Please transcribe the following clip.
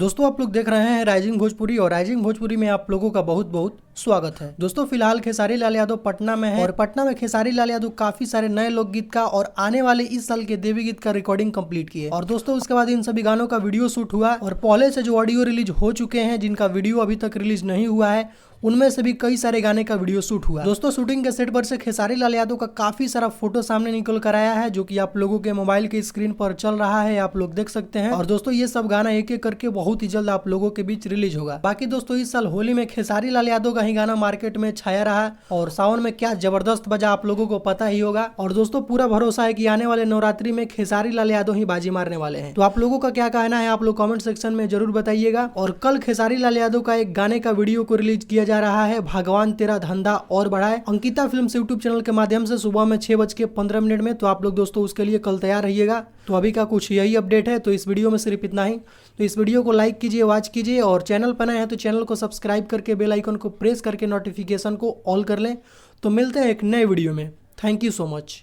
दोस्तों आप लोग देख रहे हैं राइजिंग भोजपुरी और राइजिंग भोजपुरी में आप लोगों का बहुत बहुत स्वागत है। दोस्तों फिलहाल खेसारी लाल यादव पटना में है और पटना में खेसारी लाल यादव काफी सारे नए लोकगीत का और आने वाले इस साल के देवी गीत का रिकॉर्डिंग कंप्लीट किए और दोस्तों उसके बाद इन सभी गानों का वीडियो शूट हुआ और पहले से जो ऑडियो रिलीज हो चुके हैं जिनका वीडियो अभी तक रिलीज नहीं हुआ है उनमें से भी कई सारे गाने का वीडियो शूट हुआ। दोस्तों शूटिंग के सेट पर से खेसारी लाल यादव का काफी सारा फोटो सामने निकल कर आया है जो कि आप लोगों के मोबाइल के स्क्रीन पर चल रहा है, आप लोग देख सकते हैं। और दोस्तों ये सब गाना एक एक करके बहुत ही जल्द आप लोगों के बीच रिलीज होगा। बाकी दोस्तों इस साल होली में खेसारी लाल यादव का ही गाना मार्केट में छाया रहा और सावन में क्या जबरदस्त बजा आप लोगों को पता ही होगा। और दोस्तों पूरा भरोसा है कि आने वाले नवरात्रि में खेसारी लाल यादव ही बाजी मारने वाले हैं। तो आप लोगों का क्या कहना है आप लोग कमेंट सेक्शन में जरूर बताइएगा। और कल खेसारी लाल यादव का एक गाने का वीडियो को रिलीज किया जा रहा है, भगवान तेरा धंधा और बढ़ाए, अंकिता फिल्म्स यूट्यूब चैनल के माध्यम से सुबह में 6:15 में। तो आप लोग दोस्तों उसके लिए कल तैयार रहिएगा। तो अभी का कुछ यही अपडेट है। तो इस वीडियो में सिर्फ इतना ही। तो इस वीडियो को लाइक कीजिए, वॉच कीजिए और चैनल पर नए हैं तो चैनल को सब्सक्राइब करके बेल आइकन को प्रेस करके नोटिफिकेशन को ऑल कर लें। तो मिलते हैं एक नए वीडियो में। Thank you so much.